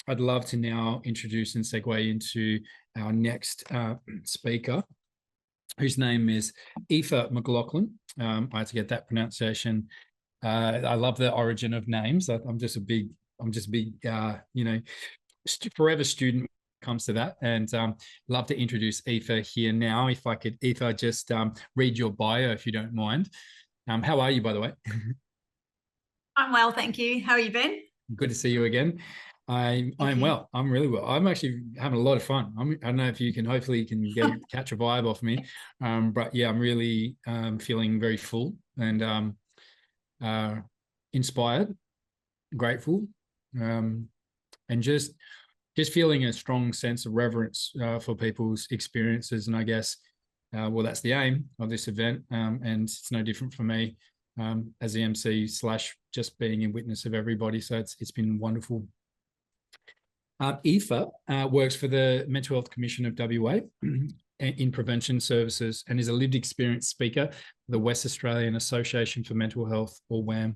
I'd love to now introduce and segue into our next speaker, whose name is Aoiffe McLoughlin. I had to get that pronunciation. I love the origin of names. I'm just a big, forever student when it comes to that. And love to introduce Aoiffe here now. If I could, Aoiffe, just read your bio, if you don't mind. How are you, by the way? I'm well, thank you. How are you, Ben? Good to see you again. I'm well. I'm really well. I'm actually having a lot of fun. I don't know if you can, hopefully you can catch a vibe off me. But yeah, I'm really feeling very full and inspired, grateful, and just feeling a strong sense of reverence for people's experiences. And I guess, well, that's the aim of this event. And it's no different for me as the MC / just being in witness of everybody. So it's been wonderful. Aoiffe works for the Mental Health Commission of WA in prevention services and is a lived experience speaker for the West Australian Association for Mental Health, or WAAMH.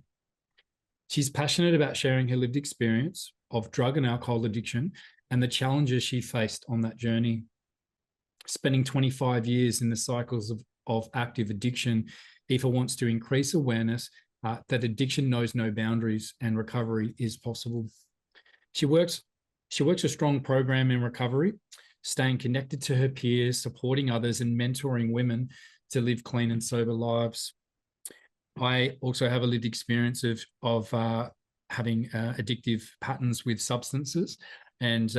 She's passionate about sharing her lived experience of drug and alcohol addiction and the challenges she faced on that journey. Spending 25 years in the cycles of active addiction, Aoiffe wants to increase awareness that addiction knows no boundaries and recovery is possible. She works a strong program in recovery, staying connected to her peers, supporting others, and mentoring women to live clean and sober lives. I also have a lived experience of having addictive patterns with substances, and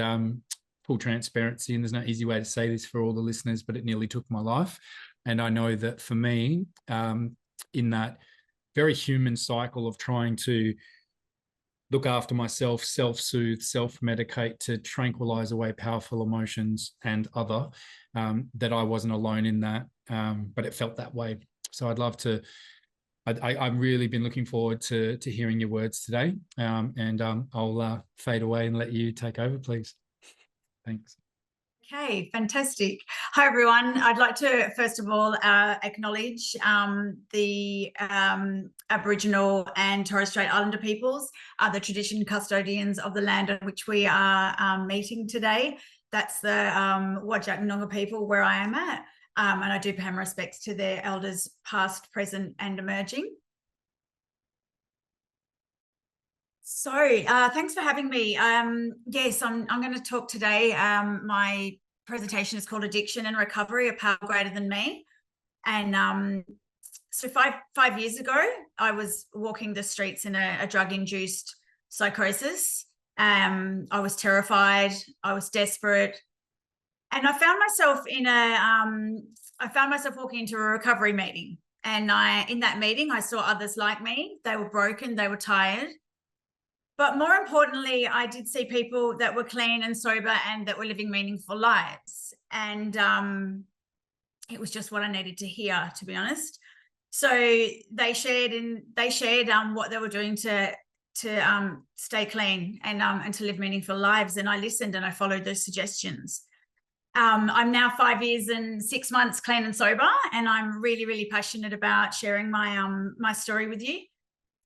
full transparency, and there's no easy way to say this for all the listeners, but it nearly took my life. And I know that for me, in that very human cycle of trying to look after myself, self-soothe, self-medicate to tranquilize away powerful emotions and other, that I wasn't alone in that, but it felt that way. So I've really been looking forward to hearing your words today, and I'll fade away and let you take over, please. Thanks. Okay, fantastic. Hi, everyone. I'd like to, first of all, acknowledge the Aboriginal and Torres Strait Islander peoples, the tradition custodians of the land on which we are meeting today. That's the Whadjuk Noongar people where I am at, and I do pay my respects to their elders past, present and emerging. So thanks for having me. Yes, I'm going to talk today. My presentation is called Addiction and Recovery, a Power Greater Than Me. And so five years ago, I was walking the streets in a drug-induced psychosis. I was terrified. I was desperate. And I found myself walking into a recovery meeting. And in that meeting, I saw others like me. They were broken. They were tired. But more importantly, I did see people that were clean and sober and that were living meaningful lives. And it was just what I needed to hear, to be honest. So they shared what they were doing to stay clean and to live meaningful lives. And I listened and I followed those suggestions. I'm now 5 years and 6 months clean and sober, and I'm really, really passionate about sharing my story with you.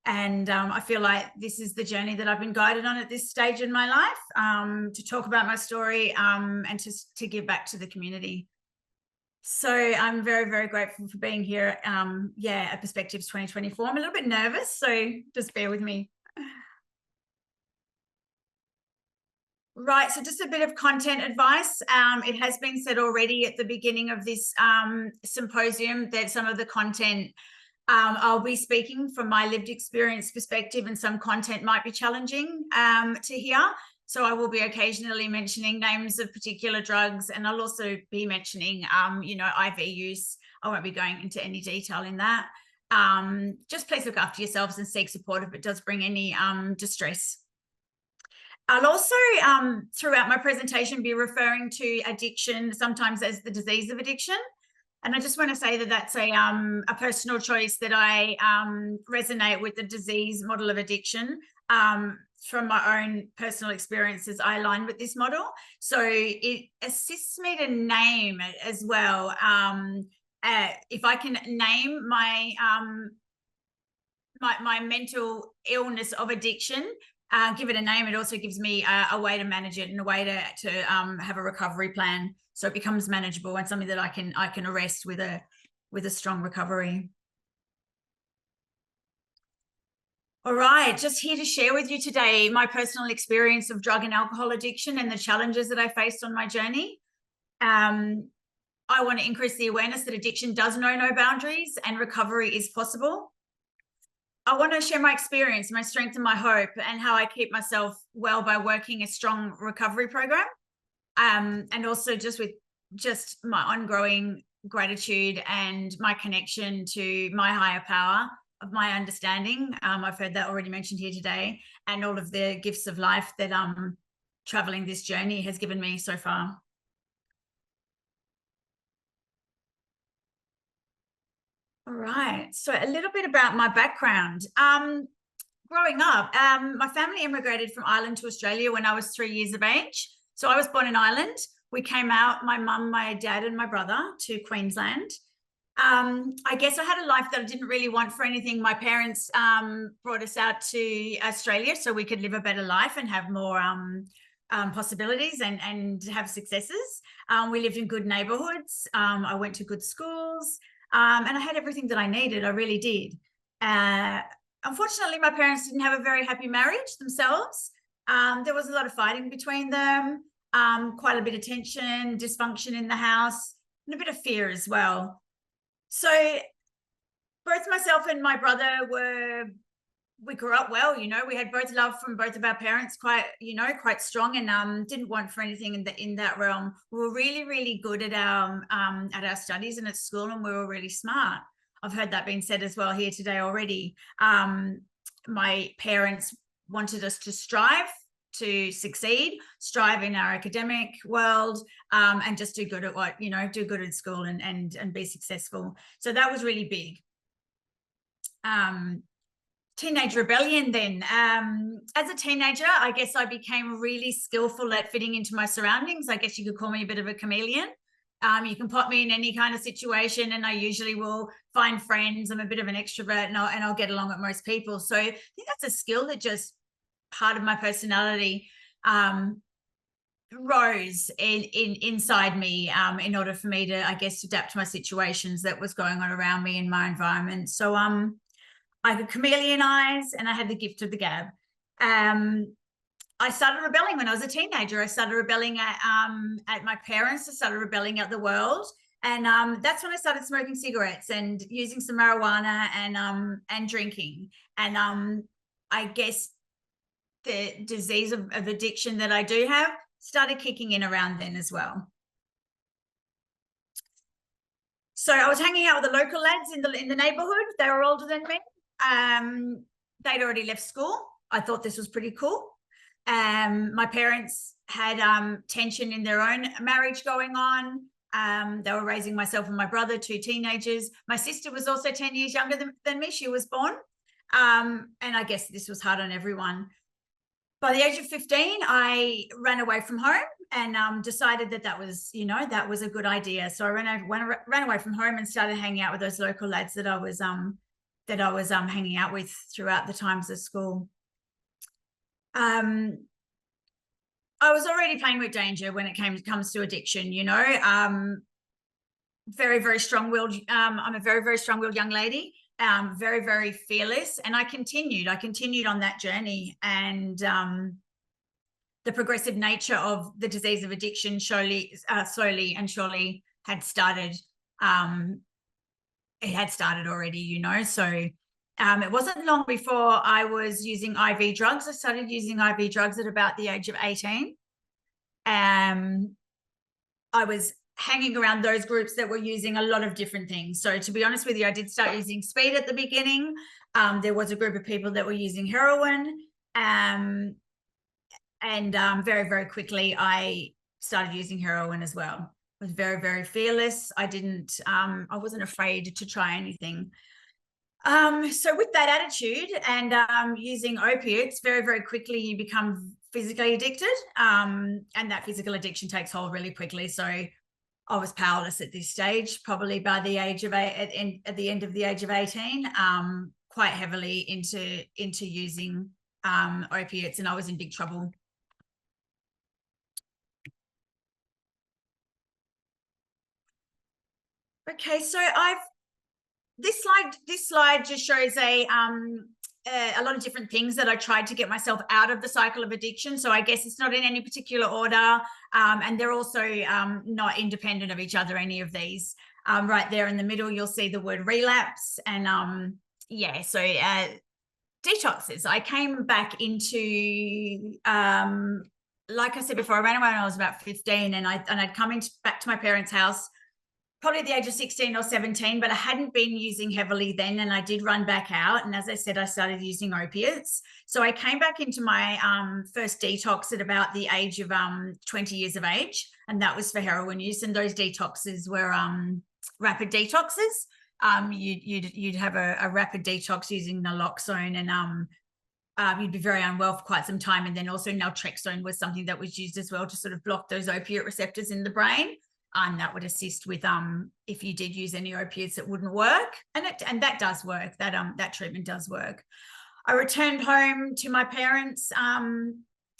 And I feel like this is the journey that I've been guided on at this stage in my life, to talk about my story and to give back to the community. So I'm very, very grateful for being here at Perspectives 2024. I'm a little bit nervous, so just bear with me. Right, so just a bit of content advice. It has been said already at the beginning of this symposium that some of the content I'll be speaking from my lived experience perspective, and some content might be challenging to hear. So I will be occasionally mentioning names of particular drugs, and I'll also be mentioning, IV use. I won't be going into any detail in that. Just please look after yourselves and seek support if it does bring any distress. I'll also, throughout my presentation, be referring to addiction sometimes as the disease of addiction. And I just want to say that that's a personal choice, that I resonate with the disease model of addiction. From my own personal experiences, I align with this model. So it assists me to name it as well. If I can name my mental illness of addiction, give it a name, it also gives me a way to manage it and a way to have a recovery plan, so it becomes manageable and something that I can arrest with a strong recovery. All right, just here to share with you today my personal experience of drug and alcohol addiction and the challenges that I faced on my journey. I want to increase the awareness that addiction does know no boundaries and recovery is possible. I want to share my experience, my strength and my hope, and how I keep myself well by working a strong recovery program. And also just my ongoing gratitude and my connection to my higher power of my understanding. I've heard that already mentioned here today, and all of the gifts of life that traveling this journey has given me so far. All right, so a little bit about my background. Growing up, my family immigrated from Ireland to Australia when I was 3 years of age. So I was born in Ireland. We came out, my mum, my dad and my brother, to Queensland. I guess I had a life that I didn't really want for anything. My parents brought us out to Australia so we could live a better life and have more possibilities and have successes. We lived in good neighborhoods. I went to good schools. And I had everything that I needed. I really did. Unfortunately, my parents didn't have a very happy marriage themselves. There was a lot of fighting between them, quite a bit of tension, dysfunction in the house, and a bit of fear as well. So both myself and my brother we grew up well, you know, we had both love from both of our parents, quite strong, and didn't want for anything in that realm. We were really, really good at our studies and at school, and we were really smart. I've heard that being said as well here today already. My parents wanted us to strive, to succeed, strive in our academic world, and just do good at do good at school and be successful. So that was really big. Teenage rebellion then. As a teenager, I guess I became really skillful at fitting into my surroundings. I guess you could call me a bit of a chameleon. You can put me in any kind of situation and I usually will find friends. I'm a bit of an extrovert and I'll get along with most people. So I think that's a skill that just part of my personality rose inside me in order for me to, I guess, adapt to my situations that was going on around me in my environment. So I could chameleonize and I had the gift of the gab. I started rebelling when I was a teenager. I started rebelling at my parents. I started rebelling at the world. And that's when I started smoking cigarettes and using some marijuana and drinking. And I guess the disease of addiction that I do have started kicking in around then as well. So I was hanging out with the local lads in the neighborhood. They were older than me. They'd already left school. I thought this was pretty cool. My parents had tension in their own marriage going on. They were raising myself and my brother, 2 teenagers. My sister was also 10 years younger than me. She was born. And I guess this was hard on everyone. By the age of 15, I ran away from home and decided that was a good idea. So I ran away from home and started hanging out with those local lads that I was hanging out with throughout the times of school. I was already playing with danger when it comes to addiction, you know. Very, very strong-willed. I'm a very, very strong-willed young lady. Very, very fearless, and I continued on that journey. And the progressive nature of the disease of addiction slowly and surely had started. It had started already, you know. So it wasn't long before I was using IV drugs. I started using IV drugs at about the age of 18. I was hanging around those groups that were using a lot of different things. So to be honest with you, I did start using speed at the beginning. There was a group of people that were using heroin. And very, very quickly, I started using heroin as well. I was very, very fearless. I wasn't afraid to try anything. So with that attitude and using opiates, very, very quickly you become physically addicted, and that physical addiction takes hold really quickly. So I was powerless at this stage, probably by the age of at the end of the age of 18, quite heavily into using opiates, and I was in big trouble. Okay, so this slide just shows a lot of different things that I tried to get myself out of the cycle of addiction. So I guess it's not in any particular order, and they're also not independent of each other, any of these. Right there in the middle, you'll see the word relapse, and yeah, so detoxes. I came back into, like I said before, I ran away when I was about 15, and I'd come back to my parents' house probably at the age of 16 or 17, but I hadn't been using heavily then, and I did run back out. And as I said, I started using opiates. So I came back into my first detox at about the age of 20 years of age, and that was for heroin use. And those detoxes were rapid detoxes. You'd have a rapid detox using naloxone, and you'd be very unwell for quite some time. And then also naltrexone was something that was used as well to sort of block those opiate receptors in the brain. And that would assist with if you did use any opiates that wouldn't work, and that does work. That treatment does work. I returned home to my parents.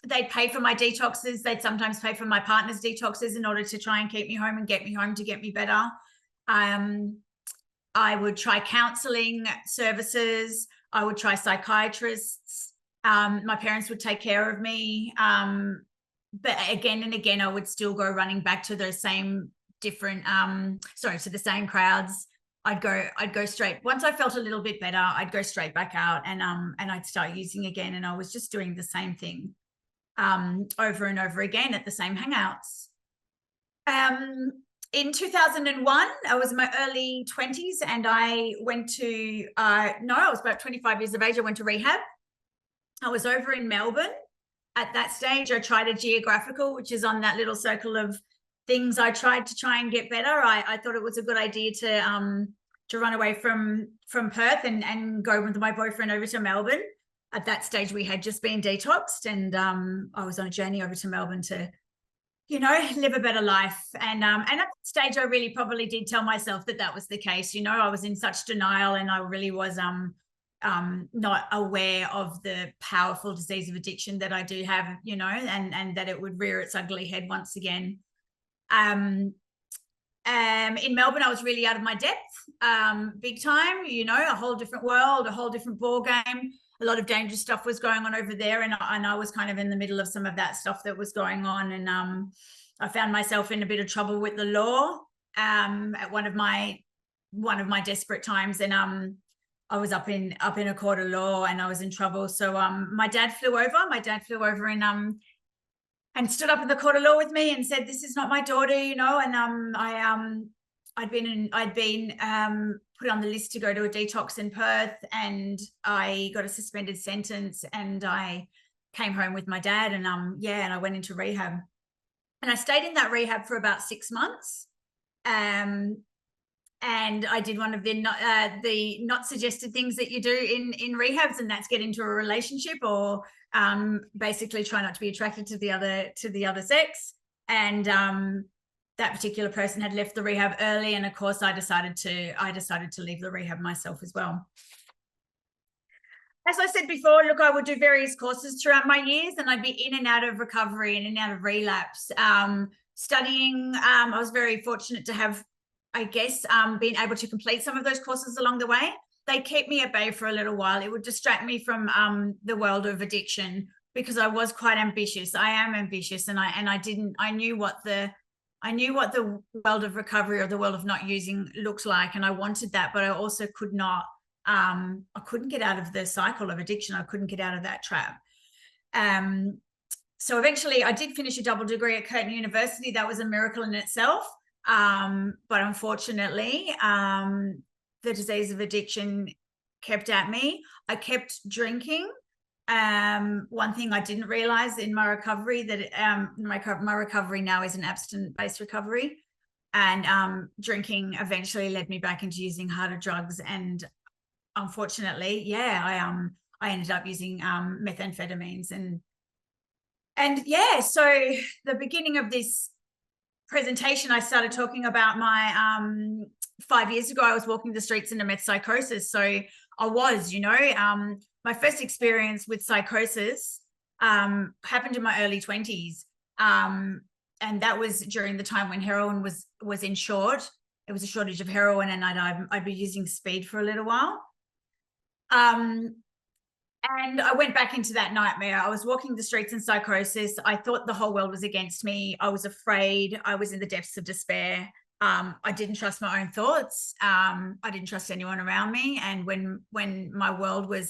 They'd pay for my detoxes. They'd sometimes pay for my partner's detoxes in order to try and keep me home and get me home to get me better. I would try counselling services. I would try psychiatrists. My parents would take care of me. But again and again, I would still go running back to those same different, to the same crowds. I'd go straight. Once I felt a little bit better, I'd go straight back out, and I'd start using again. And I was just doing the same thing over and over again at the same hangouts. In 2001, I was in my early 20s, and I went to, I was about 25 years of age. I went to rehab. I was over in Melbourne. At that stage, I tried a geographical, which is on that little circle of things I tried to try and get better. I thought it was a good idea to run away from Perth and go with my boyfriend over to Melbourne. At that stage, we had just been detoxed, and I was on a journey over to Melbourne to, live a better life. And at that stage, I really probably did tell myself that was the case. I was in such denial, and I really was not aware of the powerful disease of addiction that I do have, and that it would rear its ugly head once again. In Melbourne, I was really out of my depth, big time, a whole different world, a whole different ball game. A lot of dangerous stuff was going on over there, and I was kind of in the middle of some of that stuff that was going on. And I found myself in a bit of trouble with the law at one of my desperate times, and I was up in a court of law, and I was in trouble. So my dad flew over and stood up in the court of law with me and said, "This is not my daughter," and I'd been put on the list to go to a detox in Perth, and I got a suspended sentence, and I came home with my dad, and and I went into rehab, and I stayed in that rehab for about 6 months. And I did one of the not suggested things that you do in rehabs, and that's get into a relationship, or basically try not to be attracted to the other sex. And that particular person had left the rehab early, and of course I decided to leave the rehab myself as well. As I said before, look, I would do various courses throughout my years, and I'd be in and out of recovery, in and out of relapse. Studying, I was very fortunate to have, I guess, being able to complete some of those courses along the way. They kept me at bay for a little while. It would distract me from the world of addiction, because I was quite ambitious. I am ambitious, and I knew what the world of recovery, or the world of not using, looked like, and I wanted that, but I also could not. I couldn't get out of the cycle of addiction. I couldn't get out of that trap. So eventually, I did finish a double degree at Curtin University. That was a miracle in itself. But unfortunately, the disease of addiction kept at me. I kept drinking. One thing I didn't realize in my recovery, that my recovery now is an abstinence-based recovery, and drinking eventually led me back into using harder drugs. And unfortunately, I ended up using methamphetamines, and so the beginning of this presentation, I started talking about my 5 years ago, I was walking the streets in a meth psychosis. So I was, my first experience with psychosis happened in my early 20s. And that was during the time when heroin was in short. It was a shortage of heroin, and I'd be using speed for a little while. And I went back into that nightmare. I was walking the streets in psychosis. I thought the whole world was against me. I was afraid. I was in the depths of despair. I didn't trust my own thoughts. I didn't trust anyone around me. And when my world was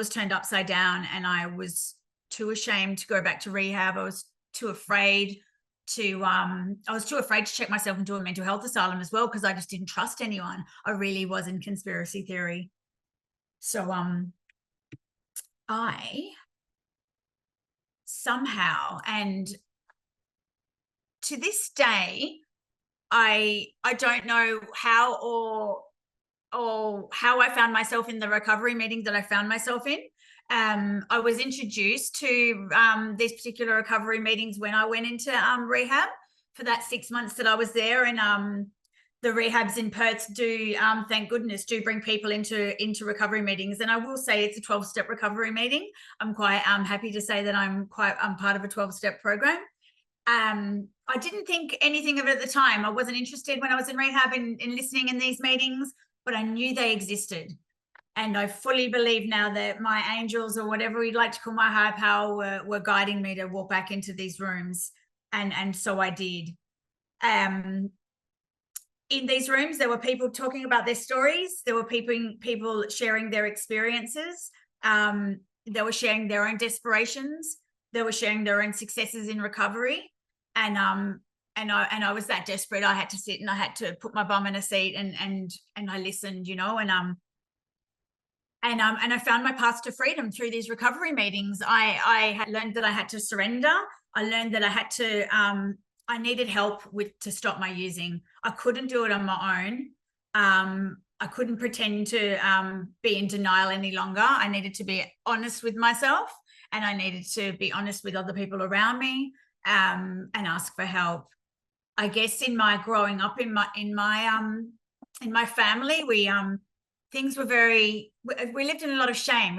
turned upside down, and I was too ashamed to go back to rehab. I was too afraid to check myself into a mental health asylum as well, because I just didn't trust anyone. I really was in conspiracy theory. So I somehow, and to this day, I don't know how or how I found myself in the recovery meeting that I found myself in. I was introduced to these particular recovery meetings when I went into rehab for that 6 months that I was there. And the rehabs in Perth do, thank goodness, do bring people into recovery meetings. And I will say it's a 12-step recovery meeting. I'm quite happy to say that I'm part of a 12-step program. I didn't think anything of it at the time. I wasn't interested when I was in rehab in listening in these meetings, but I knew they existed. And I fully believe now that my angels, or whatever we'd like to call my higher power, were guiding me to walk back into these rooms. And so I did. In these rooms, there were people talking about their stories. There were people sharing their experiences. They were sharing their own desperations. They were sharing their own successes in recovery. And I was that desperate. I had to sit and I had to put my bum in a seat and I listened, and I found my path to freedom through these recovery meetings. I had learned that I had to surrender. I learned that I had to, I needed help to stop my using. I couldn't do it on my own. I couldn't pretend to be in denial any longer. I needed to be honest with myself, and I needed to be honest with other people around me, and ask for help. I guess in my growing up in my family, things were we lived in a lot of shame.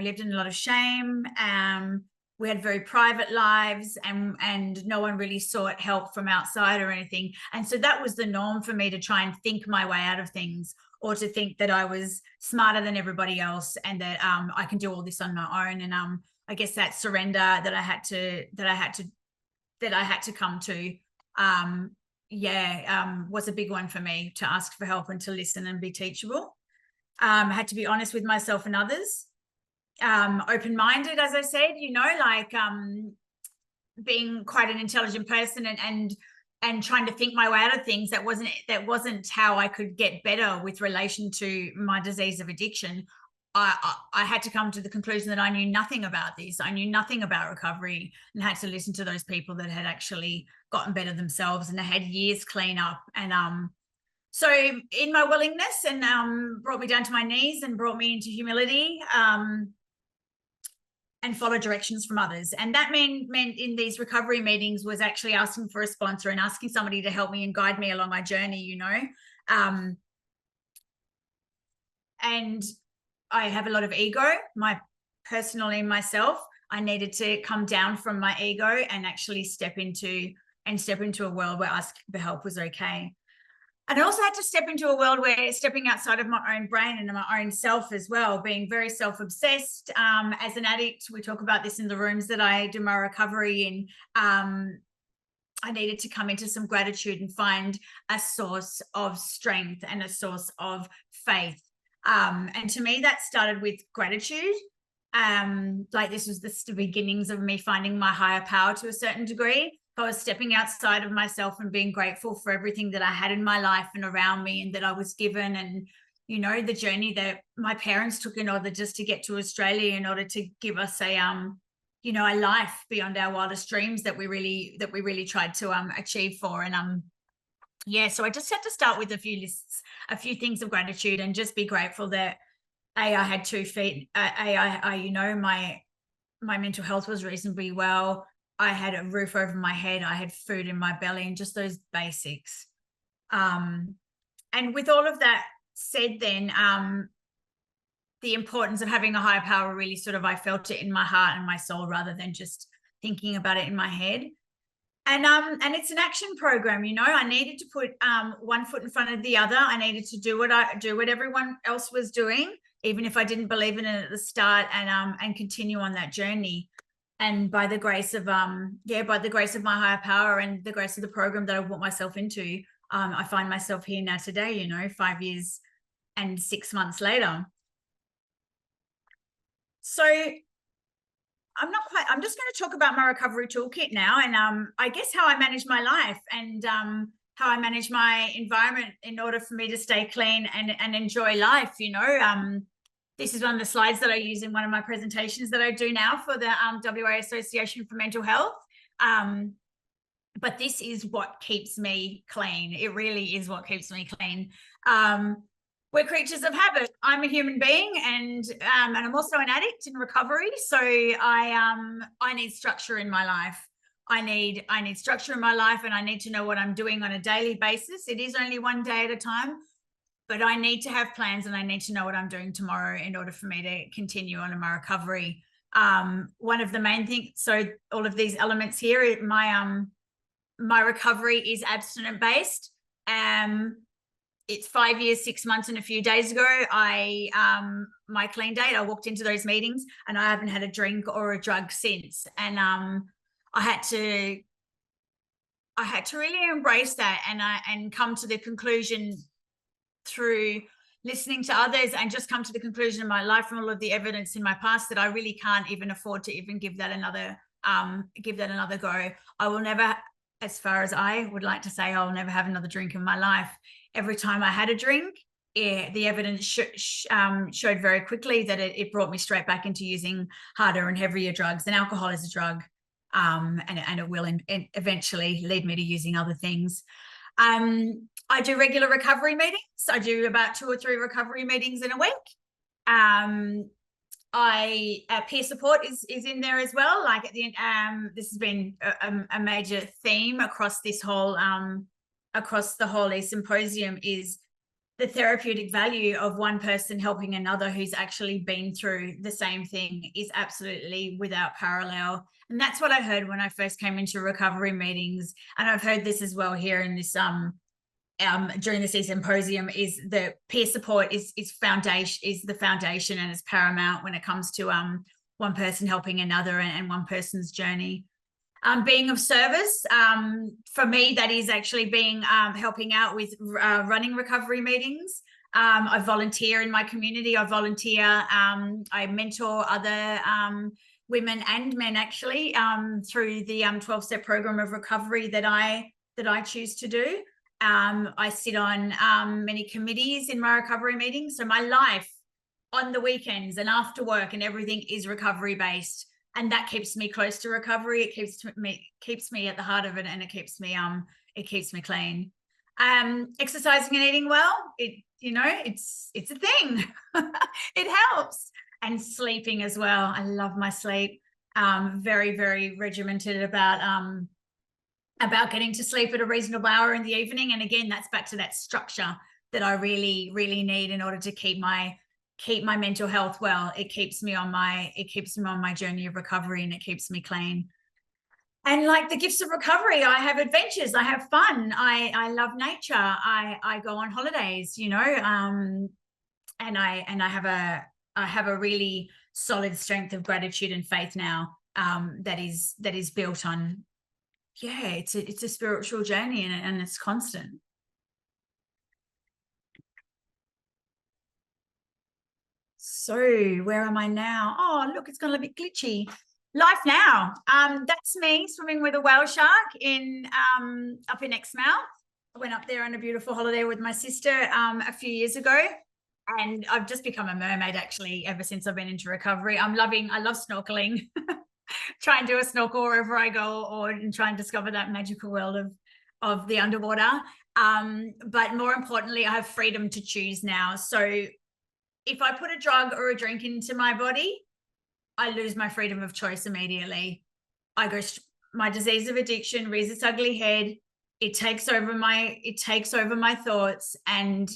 We had very private lives, and no one really sought help from outside or anything. And so that was the norm for me, to try and think my way out of things, or to think that I was smarter than everybody else, and that I can do all this on my own. And I guess that surrender that I had to come to, was a big one for me, to ask for help and to listen and be teachable. I had to be honest with myself and others. Open-minded, as I said, being quite an intelligent person and trying to think my way out of things. That wasn't how I could get better with relation to my disease of addiction. I had to come to the conclusion that I knew nothing about this. I knew nothing about recovery, and had to listen to those people that had actually gotten better themselves and had years clean up. And so in my willingness, and brought me down to my knees and brought me into humility, and follow directions from others. And that meant in these recovery meetings was actually asking for a sponsor and asking somebody to help me and guide me along my journey, and I have a lot of ego, personally myself. I needed to come down from my ego and actually step into a world where asking for help was okay. And I also had to step into a world where stepping outside of my own brain and my own self as well, being very self-obsessed. As an addict, we talk about this in the rooms that I do my recovery in. I needed to come into some gratitude and find a source of strength and a source of faith. And to me, that started with gratitude. This was the beginnings of me finding my higher power to a certain degree. I was stepping outside of myself and being grateful for everything that I had in my life and around me, and that I was given, and the journey that my parents took in order just to get to Australia, in order to give us a life beyond our wildest dreams that we really tried to achieve for. And so I just had to start with a few things of gratitude, and just be grateful that I had 2 feet. My mental health was reasonably well. I had a roof over my head. I had food in my belly, and just those basics. And with all of that said, then the importance of having a higher power really sort of, I felt it in my heart and my soul rather than just thinking about it in my head. And it's an action program, you know. I needed to put one foot in front of the other. I needed to do what everyone else was doing, even if I didn't believe in it at the start, and continue on that journey. And by the grace of by the grace of my higher power and the grace of the program that I put myself into, I find myself here now today, you know, 5 years and 6 months later. So I'm just going to talk about my recovery toolkit now, and I guess how I manage my life and how I manage my environment in order for me to stay clean and enjoy life, you know. This is one of the slides that I use in one of my presentations that I do now for the WA Association for Mental Health. But this is what keeps me clean. It really is what keeps me clean. We're creatures of habit. I'm a human being, and I'm also an addict in recovery. So I need structure in my life. I need structure in my life, and I need to know what I'm doing on a daily basis. It is only one day at a time, but I need to have plans, and I need to know what I'm doing tomorrow in order for me to continue on in my recovery. One of the main things, so all of these elements here, my recovery is abstinent based. It's 5 years, 6 months, and a few days ago, my clean date, I walked into those meetings and I haven't had a drink or a drug since. And I had to really embrace that and come to the conclusion through listening to others, and just come to the conclusion in my life from all of the evidence in my past that I really can't even afford to even give that another go. I will never, as far as I would like to say, I'll never have another drink in my life. Every time I had a drink, the evidence showed very quickly that it brought me straight back into using harder and heavier drugs. And alcohol is a drug, and it will eventually lead me to using other things. I do regular recovery meetings. I do about 2 or 3 recovery meetings in a week. Peer support is in there as well. Like at the end, this has been a major theme across this whole across the whole symposium, is the therapeutic value of one person helping another who's actually been through the same thing is absolutely without parallel. And that's what I heard when I first came into recovery meetings, and I've heard this as well here in this during the symposium, is the peer support is the foundation, and is paramount when it comes to one person helping another and one person's journey. Being of service, for me, that is actually being helping out with running recovery meetings. I volunteer in my community. I mentor other women and men actually through the 12-step program of recovery that I choose to do. I sit on many committees in my recovery meetings. So my life on the weekends and after work and everything is recovery based. And that keeps me close to recovery. It keeps me at the heart of it, and it keeps me clean. Exercising and eating well, it's a thing. It helps. And sleeping as well. I love my sleep. Very, very regimented about getting to sleep at a reasonable hour in the evening. And again, that's back to that structure that I really, really need in order to keep my mental health well. It keeps me on my journey of recovery, and it keeps me clean. And like the gifts of recovery, I have adventures, I have fun, I love nature, I go on holidays, and I have a really solid strength of gratitude and faith now, that is built on, it's a spiritual journey, and it's constant. So where am I now? Oh, look, it's gone a bit glitchy. Life now. That's me swimming with a whale shark up in Exmouth. I went up there on a beautiful holiday with my sister a few years ago, and I've just become a mermaid actually ever since I've been into recovery. I love snorkeling. Try and do a snorkel wherever I go, and try and discover that magical world of the underwater. But more importantly, I have freedom to choose now. So if I put a drug or a drink into my body, I lose my freedom of choice immediately. My disease of addiction rears its ugly head. It takes over my thoughts, and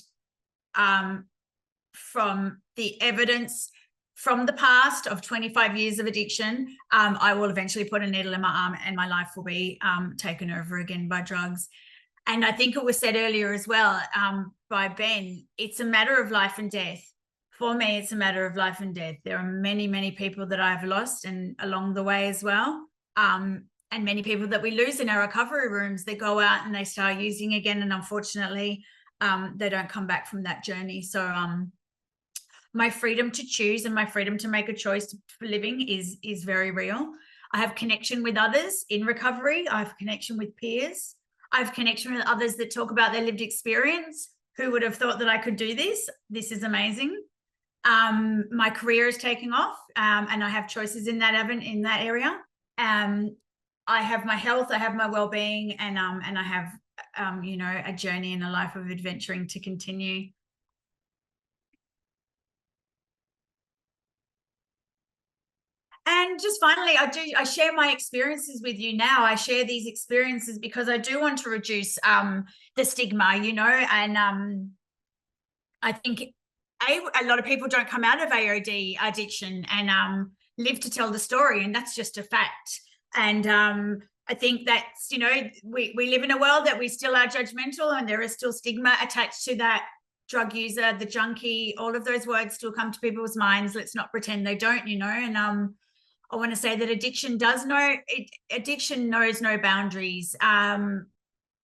from the evidence from the past of 25 years of addiction, I will eventually put a needle in my arm and my life will be taken over again by drugs. And I think it was said earlier as well by Ben, it's a matter of life and death. For me, it's a matter of life and death. There are many, many people that I've lost and along the way as well. And many people that we lose in our recovery rooms, they go out and they start using again. And unfortunately, they don't come back from that journey. So my freedom to choose and my freedom to make a choice for living is very real. I have connection with others in recovery. I have connection with peers. I have connection with others that talk about their lived experience. Who would have thought that I could do this? This is amazing. My career is taking off, and I have choices in that area. I have my health, I have my well-being, and I have a journey and a life of adventuring to continue. And just finally, I share my experiences with you now. I share these experiences because I do want to reduce the stigma, and I think a lot of people don't come out of AOD addiction and live to tell the story, and that's just a fact. And I think that's, we live in a world that we still are judgmental, and there is still stigma attached to that. Drug user, the junkie, all of those words still come to people's minds. Let's not pretend they don't, and I want to say that addiction knows no boundaries.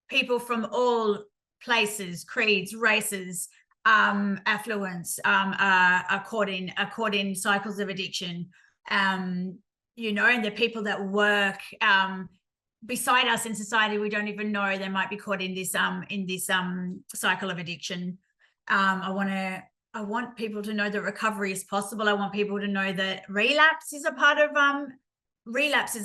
People from all places, creeds, races, affluence are caught in cycles of addiction. And the people that work beside us in society, we don't even know they might be caught in this cycle of addiction. I want people to know that recovery is possible. I want people to know that relapse is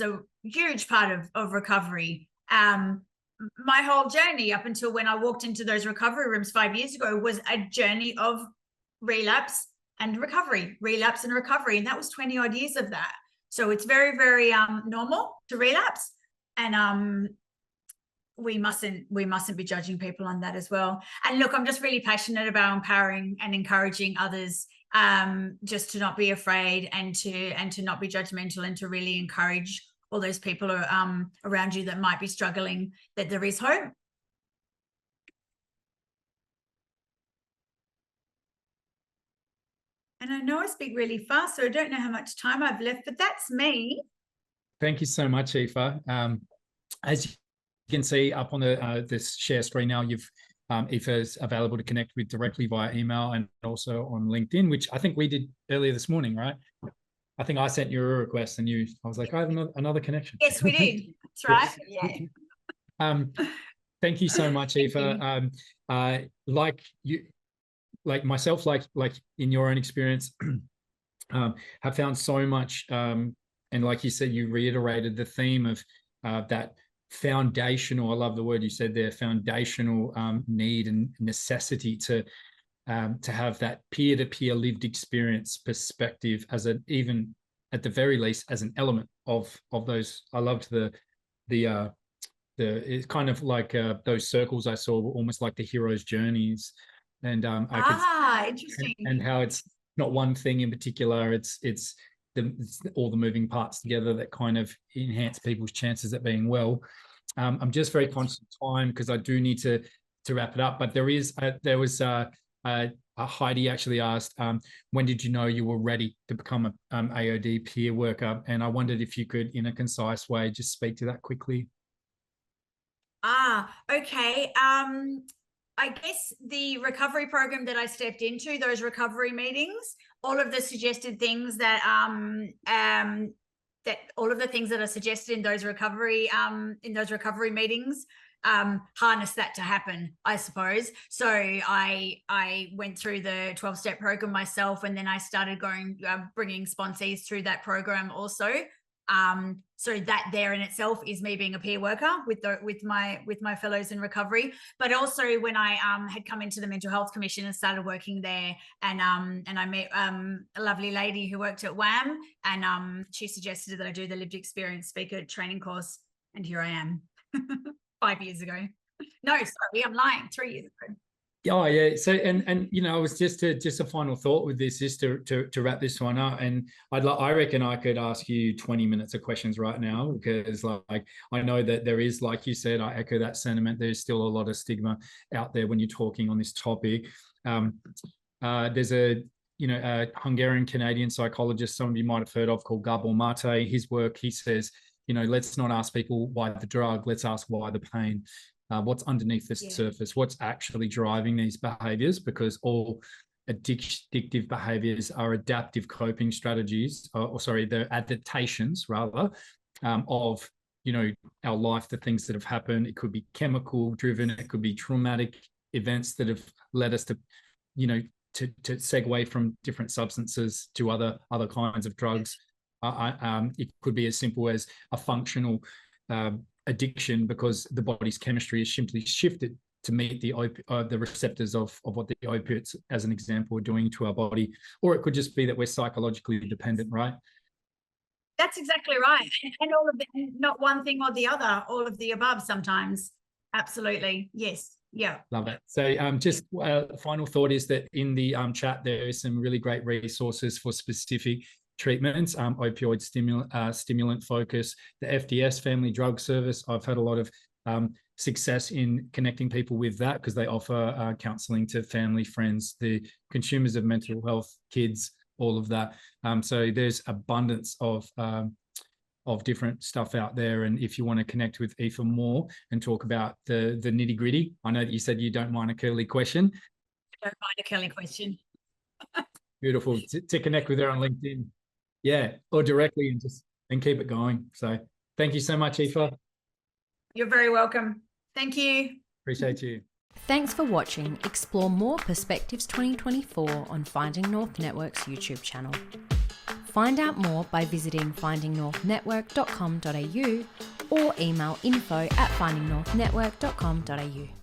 a huge part of recovery. My whole journey up until when I walked into those recovery rooms 5 years ago was a journey of relapse and recovery, and that was 20 odd years of that. So it's very, very normal to relapse, and we mustn't be judging people on that as well. And look, I'm just really passionate about empowering and encouraging others just to not be afraid and to not be judgmental, and to really encourage all those people around you that might be struggling, that there is hope. And I know I speak really fast, so I don't know how much time I've left, but that's me. Thank you so much, Aoiffe. As you can see up on this share screen now, Aoiffe is available to connect with directly via email and also on LinkedIn, which I think we did earlier this morning, right? I think I sent you a request and I was like, I have another connection. Yes, we did. That's right. Yeah. Thank you so much, Aoiffe. Like myself, like in your own experience, have found so much, and like you said, you reiterated the theme of that foundational, I love the word you said there, foundational need and necessity to have that peer-to-peer lived experience perspective as even at the very least as an element of those. I loved it's kind of like those circles I saw were almost like the hero's journeys, and interesting. And how it's not one thing in particular, it's all the moving parts together that kind of enhance people's chances at being well. I'm just very conscious of time because I do need to wrap it up, but there was Heidi actually asked, when did you know you were ready to become an AOD peer worker? And I wondered if you could, in a concise way, just speak to that quickly. Okay. I guess the recovery program that I stepped into, those recovery meetings, all of the suggested things that all of the things that are suggested in those recovery meetings harness that to happen, I suppose. So I went through the 12-step program myself, and then I started bringing sponsees through that program also. So that there in itself is me being a peer worker with my fellows in recovery. But also when I had come into the Mental Health Commission and started working there, and I met a lovely lady who worked at WAAMH, and she suggested that I do the lived experience speaker training course, and here I am 5 years ago. No, sorry, I'm lying, 3 years ago. Oh yeah. So and I was just a final thought with this, just to wrap this one up. And I reckon I could ask you 20 minutes of questions right now, because like I know that there is, like you said, I echo that sentiment. There's still a lot of stigma out there when you're talking on this topic. There's a Hungarian Canadian psychologist some of you might have heard of, called Gabor Mate. His work, he says, let's not ask people why the drug, let's ask why the pain. What's underneath the surface, what's actually driving these behaviors, because all addictive behaviors are adaptive coping strategies, they're adaptations rather, of our life, the things that have happened. It could be chemical driven, it could be traumatic events that have led us to to segue from different substances to other kinds of drugs. It could be as simple as a functional addiction, because the body's chemistry is simply shifted to meet the receptors of what the opiates, as an example, are doing to our body. Or it could just be that we're psychologically dependent, right? That's exactly right. And all of it, not one thing or the other, all of the above sometimes. Absolutely. Yes. Yeah. Love it. So just final thought is that in the chat, there is some really great resources for specific treatments, opioid stimulant focus, the FDS, Family Drug Service. I've had a lot of success in connecting people with that, because they offer counselling to family, friends, the consumers of mental health, kids, all of that. So there's abundance of different stuff out there. And if you want to connect with Aoiffe more and talk about the nitty gritty, I know that you said you don't mind a curly question. I don't mind a curly question. Beautiful. To connect with her on LinkedIn. Yeah, or directly, and keep it going. So thank you so much, Aoiffe. You're very welcome. Thank you. Appreciate you. Thanks for watching Explore More Perspectives 2024 on Finding North Network's YouTube channel. Find out more by visiting findingnorthnetwork.com.au or email info@findingnorthnetwork.com.au.